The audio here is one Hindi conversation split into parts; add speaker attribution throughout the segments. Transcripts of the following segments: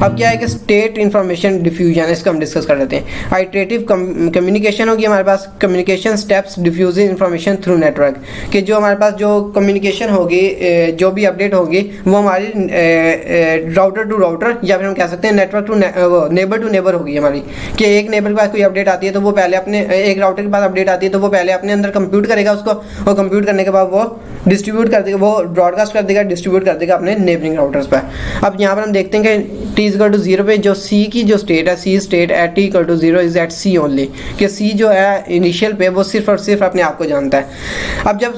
Speaker 1: अब क्या है कि स्टेट इंफॉर्मेशन डिफ्यूजन, इसको हम डिस्कस कर लेते हैं। आइटरेटिव कम्युनिकेशन होगी हमारे पास, communication steps diffusing information through network, कि जो हमारे पास जो कम्युनिकेशन होगी, जो भी अपडेट होगी वो हमारी राउटर टू राउटर या फिर हम कह सकते हैं नेटवर्क टू नेबर होगी हमारी, कि एक नेबर के पास कोई अपडेट आती है तो वो पहले अपने, एक राउटर के पास अपडेट आती है तो वो पहले अपने अंदर कंप्यूट करेगा उसको, और कंप्यूट करने के बाद वो डिस्ट्रीब्यूट कर देगा, वो ब्रॉडकास्ट कर देगा, डिस्ट्रीब्यूट कर देगा अपने नेबरिंग राउटर्स पर। अब यहाँ पर हम देखते हैं कि t=0 पे जो c की जो स्टेट है, c state at t=0 is at c only, कि c जो है इनिशियल पे वो सिर्फ और सिर्फ अपने आप को जानता है। अब जब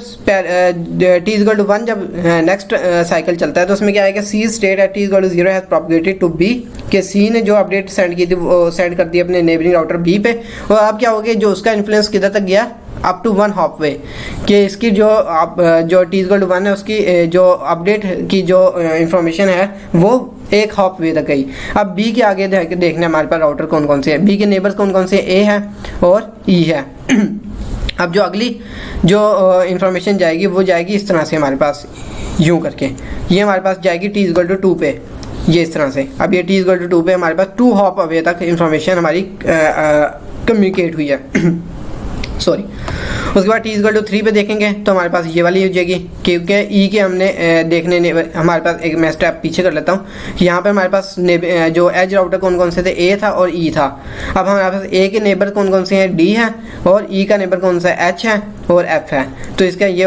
Speaker 1: t=1 जब नेक्स्ट साइकिल चलता है तो उसमें क्या है कि c state at t=0 has propagated to b, कि c ने जो अपडेट सेंड की थी वो सेंड कर दी अपने नेबरिंग राउटर b पे, और अब क्या हो गया, जो उसका इन्फ्लुएंस किधर तक गया, अप टू 1 हॉप वे, कि इसकी जो t=1 है उसकी जो अपडेट की जो इंफॉर्मेशन है वो एक हॉप वे तक गई। अब b के आगे देखना हमारे पास राउटर कौन कौन से हैं, b के नेबर्स कौन कौन से, a है और e है। अब जो अगली जो इंफॉर्मेशन जाएगी वो जाएगी इस तरह से हमारे पास, यूं करके ये हमारे पास जाएगी t=2 पे, ये इस तरह से। अब ये t=2 पे हमारे पास 2 हॉप अवे तक इंफॉर्मेशन हमारी कम्युनिकेट हुई है सॉरी। उसके बाद t=3 पे देखेंगे तो हमारे पास ये वाली हो जाएगी, क्योंकि ई के हमने देखने हमारे पास एक मैं स्टेप पीछे कर लेता हूँ। यहाँ पे हमारे पास जो एज राउटर कौन कौन से थे, ए था और ई था। अब हमारे पास ए के नेबर कौन कौन से हैं, डी है, और ई का नेबर कौन सा है, एच है और एफ है। तो इसका ये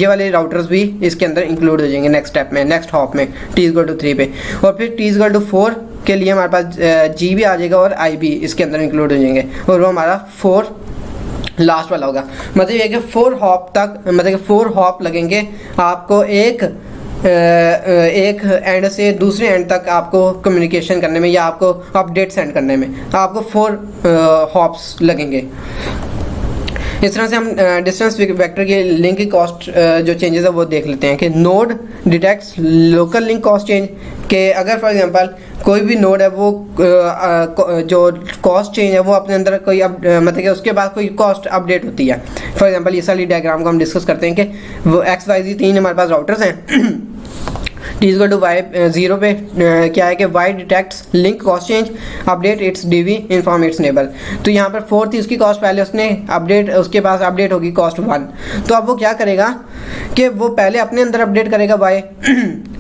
Speaker 1: वाले राउटर्स भी इसके अंदर इंक्लूड हो जाएंगे नेक्स्ट स्टेप में, नेक्स्ट हॉप में t=3 पे। और फिर t=4 के लिए हमारे पास जी भी आ जाएगा और आई भी इसके अंदर इंक्लूड हो जाएंगे, और वो हमारा 4 लास्ट वाला होगा। मतलब ये कि 4 हॉप तक, मतलब कि 4 हॉप लगेंगे आपको एक एंड से दूसरे एंड तक आपको कम्युनिकेशन करने में, या आपको अपडेट सेंड करने में आपको 4 हॉप्स लगेंगे। इस तरह से हम डिस्टेंस वेक्टर के लिंक की कॉस्ट जो चेंजेस है वो देख लेते हैं, कि node detects local link cost change, के अगर फॉर एग्जांपल कोई भी नोड है वो जो कॉस्ट चेंज है वो अपने अंदर कोई मतलब कि उसके बाद कोई कॉस्ट अपडेट होती है। फॉर एग्जांपल इस वाली डायग्राम को हम डिस्कस करते हैं कि वो XYZ 3 हमारे पास राउटर्स हैं। t=y0 पे क्या है कि y detects link cost change, update its dv, inform its neighbour. तो यहाँ पर 4 थी उसकी कॉस्ट, पहले उसने अपडेट, उसके पास अपडेट होगी कॉस्ट 1। तो अब वो क्या करेगा कि वो पहले अपने अंदर अपडेट करेगा y,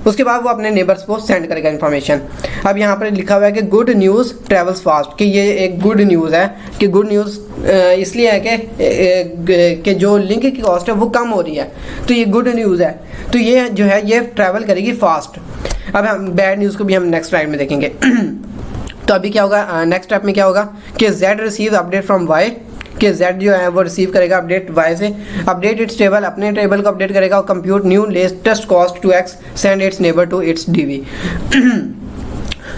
Speaker 1: उसके बाद वो अपने नेबर्स को सेंड करेगा इन्फॉर्मेशन। अब यहाँ पर लिखा हुआ है कि गुड न्यूज़ ट्रेवल्स फास्ट, कि ये एक गुड न्यूज़ है, कि गुड न्यूज़ इसलिए है कि जो लिंक की कॉस्ट है वो कम हो रही है, तो ये गुड न्यूज़ है, तो ये जो है ये ट्रैवल करेगी फास्ट। अब हम बैड न्यूज़ को भी हम नेक्स्ट स्लाइड में देखेंगे। तो अभी क्या होगा, नेक्स्ट स्टेप में क्या होगा कि Z receive update from Y, कि Z जो है वो रिसीव करेगा अपडेट Y से, अपडेट इट्स टेबल, अपने टेबल को अपडेट करेगा, और compute new latest cost to X, send its neighbour to its DV।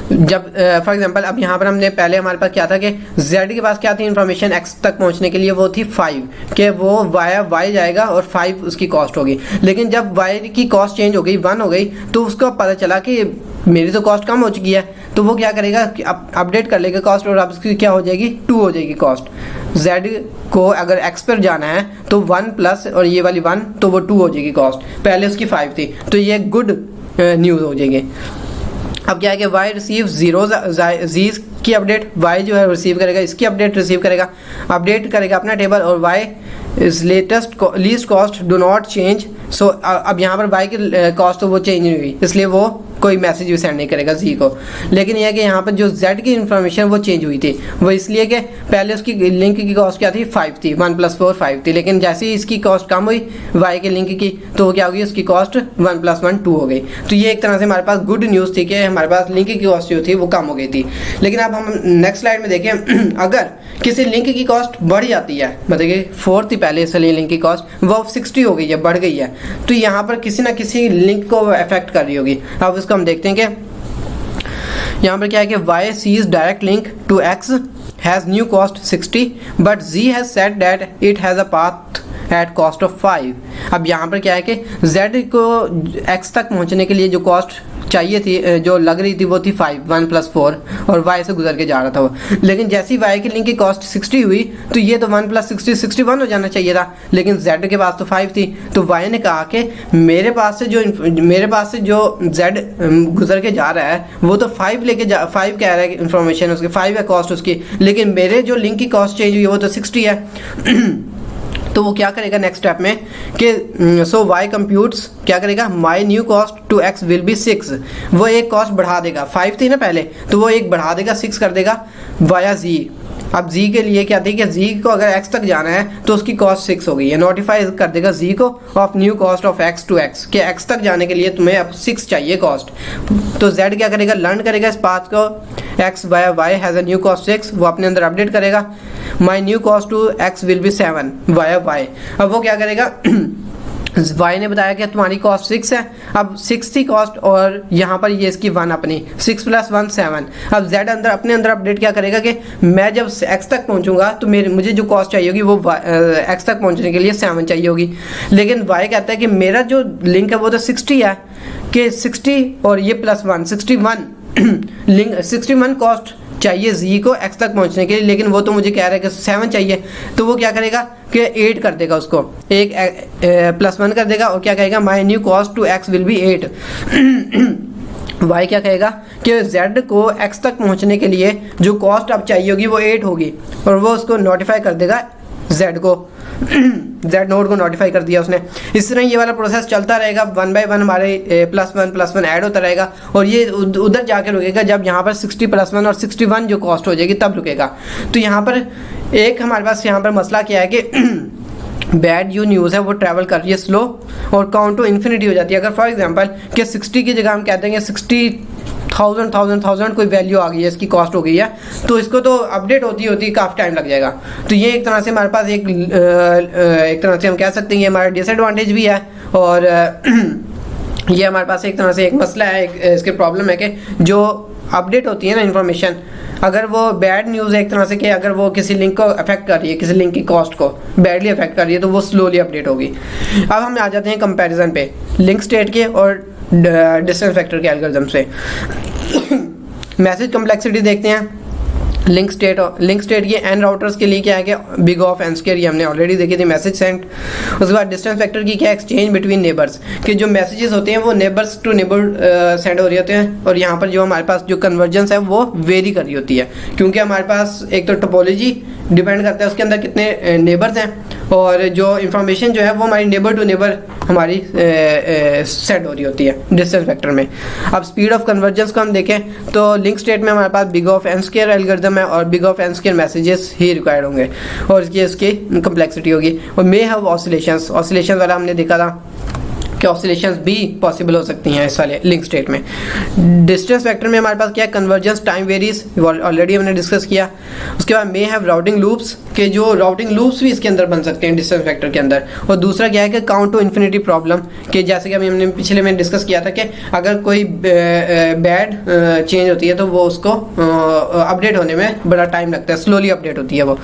Speaker 1: जब फॉर एग्जांपल अब यहाँ पर हमने पहले हमारे पास क्या था कि Z के पास क्या थी इन्फॉर्मेशन X तक पहुँचने के लिए, वो थी 5, कि वो वाया Y जाएगा और 5 उसकी कॉस्ट होगी। लेकिन जब Y की कॉस्ट चेंज हो गई, 1 हो गई, तो उसको पता चला कि मेरी तो कॉस्ट कम हो चुकी है, तो वो क्या करेगा कि अपडेट कर लेगा कॉस्ट, और अब उसकी क्या हो जाएगी, 2 हो जाएगी कॉस्ट। Z को अगर X पर जाना है तो 1 प्लस और ये वाली 1, तो वो 2 हो जाएगी कॉस्ट, पहले उसकी 5 थी, तो ये गुड न्यूज़ हो जाएगी। अब क्या है कि Y रिसीव 0 Z की अपडेट, Y जो है रिसीव करेगा इसकी अपडेट, रिसीव करेगा, अपडेट करेगा अपना टेबल, और Y is least cost do not change. So अब यहाँ पर Y की कॉस्ट तो वो चेंज नहीं हुई, इसलिए वो कोई मैसेज भी सेंड नहीं करेगा Z को। लेकिन यह है कि यहाँ पर जो Z की इन्फॉर्मेशन वो चेंज हुई थी, वो इसलिए कि पहले उसकी लिंक की कॉस्ट क्या थी, 5 थी, 1 + 4 5 थी, लेकिन जैसे ही इसकी कॉस्ट कम हुई Y के लिंक की, तो क्या होगी, उसकी कॉस्ट 1 + 1 2 हो गई। तो ये एक तरह से हमारे पास गुड न्यूज़ थी कि हमारे पास लिंक की कॉस्ट जो थी वो कम हो गई थी। लेकिन अब हम नेक्स्ट स्लाइड में देखें, अगर किसी लिंक की कॉस्ट बढ़ जाती है, मतलब कि 4 थी पहले इसलिए लिंक की कॉस्ट, वो 60 हो गई है, बढ़ गई है, तो यहाँ पर किसी ना किसी लिंक को अफेक्ट कर रही होगी। अब उसको हम देखते हैं कि यहाँ पर क्या है कि Y sees direct link to X has new cost 60, but Z has said that it has a path at cost of 5। अब यहाँ पर क्या है कि Z को X तक पहुँचने के लिए जो कॉस्ट चाहिए थी, जो लग रही थी वो थी 5, 1 + 4 और y से गुजर के जा रहा था वो। लेकिन जैसे ही y की लिंक की कॉस्ट 60 हुई तो ये तो 1 + 60 61 हो जाना चाहिए था, लेकिन z के पास तो 5 थी। तो y ने कहा कि मेरे पास से जो z गुजर के जा रहा है वो तो 5 5 कह रहा है इन्फॉर्मेशन उसकी, 5 है कॉस्ट उसकी, लेकिन मेरे जो लिंक की कॉस्ट चेंज हुई है वो तो 60 है। तो वो क्या करेगा नेक्स्ट स्टेप में कि सो वाई कंप्यूट्स क्या करेगा, my new cost to X will be 6, वो एक कॉस्ट बढ़ा देगा, 5 थी ना पहले तो वो एक बढ़ा देगा 6 कर देगा वाया जी। अब जी के लिए क्या थी कि जी को अगर x तक जाना है तो उसकी कॉस्ट 6 हो गई है, नोटिफाई कर देगा जी को of new cost of x to x कि x तक जाने के लिए तुम्हें अब 6 चाहिए कॉस्ट। तो z क्या करेगा, लर्न करेगा इस पाथ को, x via y has a new cost 6, वो अपने अंदर अपडेट करेगा, my new cost to x will be 7 via y। अब वो क्या करेगा y ने बताया कि तुम्हारी कॉस्ट 6 है, अब 6 थी कॉस्ट और यहाँ पर ये इसकी 1 अपनी, 6 + 1 7। अब z अपने अंदर अपडेट क्या करेगा कि मैं जब x तक पहुँचूंगा तो मुझे जो कॉस्ट चाहिए होगी वो x तक पहुँचने के लिए 7 चाहिए होगी। लेकिन y कहता है कि मेरा जो लिंक है वो तो 60 है कि 60 और ये +1 61 लिंक 61 कॉस्ट चाहिए जी को x तक पहुंचने के लिए, लेकिन वो तो मुझे कह रहा है कि 7 चाहिए। तो वो क्या करेगा कि 8 कर देगा, उसको एक +1 कर देगा और क्या कहेगा my new cost to x will be 8। y क्या कहेगा कि z को x तक पहुंचने के लिए जो कॉस्ट अब चाहिए होगी वो 8 होगी और वो उसको नोटिफाई कर देगा z को z नोड को नोटिफाई कर दिया उसने। इस तरह ये वाला प्रोसेस चलता रहेगा, 1 by 1 हमारे +1 ऐड होता रहेगा और ये उधर जाके रुकेगा जब यहाँ पर 60 + 1 और 61 जो कॉस्ट हो जाएगी तब रुकेगा। तो यहाँ पर एक हमारे पास यहाँ पर मसला क्या है कि बैड जो न्यूज़ है वो ट्रैवल कर रही है स्लो और काउंट टू इन्फिनिटी हो जाती है। अगर फॉर एग्जांपल कि 60 की जगह हम कहते हैं कि 60,000 कोई वैल्यू आ गई है, इसकी कॉस्ट हो गई है, तो इसको तो अपडेट होती काफ़ी टाइम लग जाएगा। तो ये एक तरह से हमारे पास एक तरह से हम कह सकते हैं ये हमारा डिसएडवांटेज भी है और ये हमारे पास एक तरह से एक मसला है, इसके प्रॉब्लम है कि जो अपडेट होती है ना इन्फॉर्मेशन, अगर वो बैड न्यूज़ है एक तरह से कि अगर वो किसी लिंक को अफेक्ट कर रही है, किसी लिंक की कॉस्ट को बैडली अफेक्ट कर रही है तो वो स्लोली अपडेट होगी। अब हम आ जाते हैं कंपैरिजन पे लिंक स्टेट के और डिस्टेंस फैक्टर के एल्गोरिथम से। मैसेज कम्प्लेक्सिटी देखते हैं। लिंक स्टेट ये एन राउटर्स के लिए क्या है कि बिग ऑफ एन स्क्वायर, ये हमने ऑलरेडी देखी थी मैसेज सेंट। उसके बाद डिस्टेंस फैक्टर की क्या, एक्सचेंज बिटवीन नेबर्स, कि जो मैसेजेस होते हैं वो नेबर्स टू नेबर सेंड हो रहे होते हैं और यहाँ पर जो हमारे पास जो कन्वर्जेंस है वो वेरी कर रही होती है, क्योंकि हमारे पास एक तो टोपोलॉजी डिपेंड करता है उसके अंदर कितने नेबर्स हैं और जो इंफॉर्मेशन जो है वो हमारी नेबर टू नेबर हमारी सेट हो रही होती है डिस्टेंस फैक्टर में। अब स्पीड ऑफ कन्वर्जेंस को हम देखें तो लिंक स्टेट में हमारे पास big of N square algorithm है और big of N square messages ही रिक्वायर्ड होंगे और इसकी कंप्लेक्सिटी होगी। और मे हैव ऑसिलेशंस वाला हमने देखा था कि ऑसिलेशंस भी पॉसिबल हो सकती हैं इस वाले लिंक स्टेट में। डिस्टेंस फैक्टर में हमारे पास क्या है, कन्वर्जेंस टाइम वेरीज, ऑलरेडी हमने डिस्कस किया। उसके बाद मे हैव राउटिंग लूप्स, के जो राउटिंग लूप्स भी इसके अंदर बन सकते हैं डिस्टेंस फैक्टर के अंदर। और दूसरा क्या है कि काउंट टू इन्फिनिटी प्रॉब्लम, कि जैसे कि अभी हमने पिछले में डिस्कस किया था कि अगर कोई बैड चेंज होती है तो वो उसको अपडेट होने में बड़ा टाइम लगता है, स्लोली अपडेट होती है वो।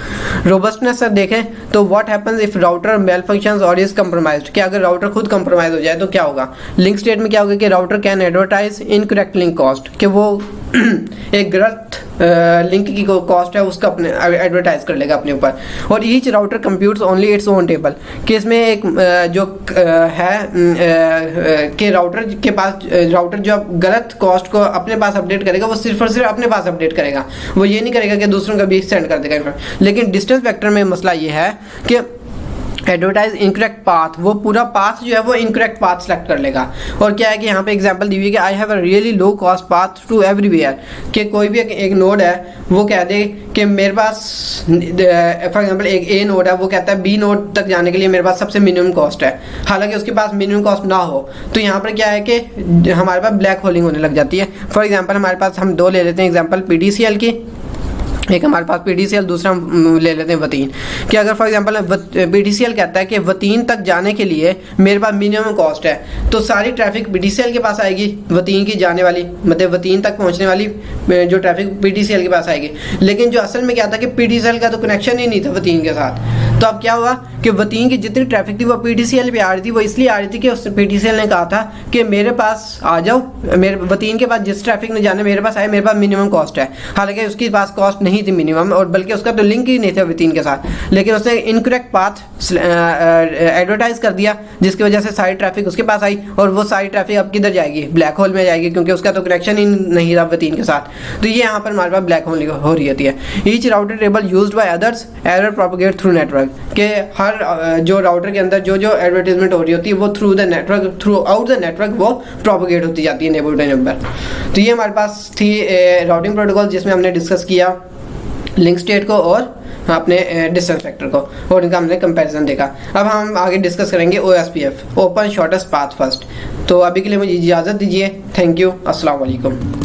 Speaker 1: रोबस्टनेस सर देखें तो what happens if router malfunctions और इज कंप्रोमाइज्ड, कि अगर राउटर खुद कंप्रोमाइज हो जाए तो क्या होगा। लिंक स्टेट में क्या होगा कि router can advertise incorrect link cost, कि वो एक गलत लिंक की कॉस्ट है उसका अपने एडवर्टाइज कर लेगा अपने ऊपर। और each router computes only its own table, कि इसमें एक जो है कि राउटर जो गलत कॉस्ट को अपने पास अपडेट करेगा वो सिर्फ और सिर्फ अपने पास अपडेट करेगा, वो ये नहीं करेगा कि दूसरों का भी सेंड कर देगा। लेकिन डिस्टेंस वेक्टर में मसला ये है कि एडवर्टाइज इनकरेक्ट पाथ, वो पूरा पाथ जो है वो इनकरेक्ट पाथ सेलेक्ट कर लेगा। और क्या है कि यहाँ पे एग्जांपल दी हुई है कि I have a really low cost path to everywhere, कि कोई भी एक नोड है वो कह दे कि मेरे पास फॉर एग्जांपल एक ए नोड है, वो कहता है बी नोड तक जाने के लिए मेरे पास सबसे मिनिमम कॉस्ट है, हालांकि उसके पास मिनिमम कॉस्ट ना हो। तो यहाँ पर क्या है कि हमारे पास ब्लैक होलिंग होने लग जाती है। फॉर एग्जाम्पल हमारे पास हम दो ले लेते हैं एग्जाम्पल PDCL की, एक हमारे पास PDCL, दूसरा हम ले लेते हैं वतीन। कि अगर फॉर एग्जांपल PDCL कहता है कि वतीन तक जाने के लिए मेरे पास मिनिमम कॉस्ट है, तो सारी ट्रैफिक PDCL के पास आएगी, वतीन की जाने वाली मतलब वतीन तक पहुंचने वाली जो ट्रैफिक PDCL के पास आएगी। लेकिन जो असल में क्या था कि PDCL का तो कनेक्शन ही नहीं था वतीन के साथ, तो अब क्या हुआ कि वतीन की जितनी ट्रैफिक थी वो PTCL पे आ रही थी, वो इसलिए आ रही थी कि उस PTCL ने कहा था कि मेरे पास आ जाओ, मेरे वतीन के पास जिस ट्रैफिक ने जाने मेरे पास आए, मेरे पास मिनिमम कॉस्ट है। हालांकि उसके पास कॉस्ट नहीं थी मिनिमम, और बल्कि उसका तो लिंक ही नहीं था वतीन के साथ, लेकिन उसने इनकरेक्ट पाथ एडवर्टाइज कर दिया, जिसकी वजह से सारी ट्रैफिक उसके पास आई, और वो सारी ट्रैफिक अब किधर जाएगी, ब्लैक होल में जाएगी, क्योंकि उसका तो कनेक्शन ही नहीं रहा वतीन के साथ। तो ये यहाँ पर हमारे पास ब्लैक होल हो रही होती है। Each router table used by others error propagate through network, के हर जो राउटर के अंदर जो जो एडवर्टाइजमेंट हो रही होती है वो through the network, through out the network वो प्रोपगेट होती जाती है नेबर टू नेबर। तो ये हमारे पास थी राउटिंग प्रोटोकॉल, जिसमें हमने डिस्कस किया लिंक स्टेट को और अपने डिस्टेंस फैक्टर को, और इनका हमने कंपैरिजन देखा। अब हम आगे डिस्कस करेंगे OSPF, open shortest path first. तो अभी के लिए मुझे इजाज़त दीजिए। थैंक यू, अस्सलाम वालेकुम।